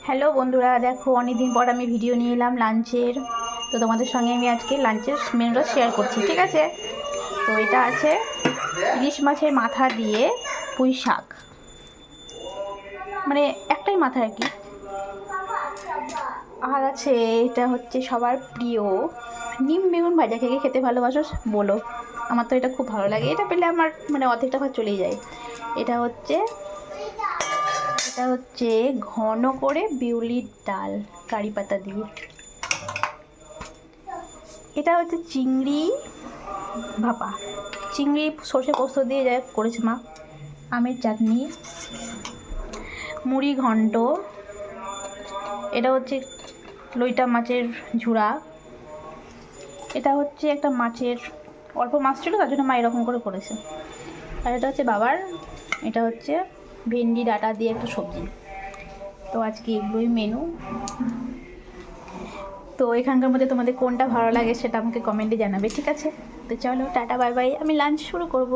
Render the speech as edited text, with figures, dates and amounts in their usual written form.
Hello বন্ধুরা, দেখো অনেকদিন পর আমি ভিডিও নিয়ে এলাম লাঞ্চের। তো তোমাদের সঙ্গে আমি আজকে লাঞ্চের মেনুটা শেয়ার করছি, ঠিক আছে? তো এটা আছে ইলিশ মাছের মাথা দিয়ে পুঁই শাক, মানে একটাই মাথা আর কি। আর আছে এটা হচ্ছে সবার প্রিয় নিম বেগুন ভাজা। খেয়ে খেতে ভালোবাসো বলো, আমার তো এটা খুব ভালো লাগে। এটা পেলে আমার মানে অর্ধেকটা ভাত চলেই যায়। এটা হচ্ছে ঘন করে বিউলির ডাল কারি পাতা দিয়ে। এটা হচ্ছে চিংড়ি ভাপা, চিংড়ি সর্ষে পোস্ত দিয়ে যা করেছে মা। আমের চাটনি, মুড়ি ঘন্ট। এটা হচ্ছে লইটা মাছের ঝুড়া। এটা হচ্ছে একটা মাছের অল্প মাছ ছিল, তার জন্য মা এরকম করে করেছে। আর এটা হচ্ছে বাবার, এটা হচ্ছে ভেন্ডি ডাঁটা দিয়ে একটা সবজি। তো আজকে এগুলোই মেনু। তো এখানকার মধ্যে তোমাদের কোনটা ভালো লাগে সেটা আমাকে কমেন্টে জানাবে, ঠিক আছে? তো চলো টাটা বাই বাই, আমি লাঞ্চ শুরু করব।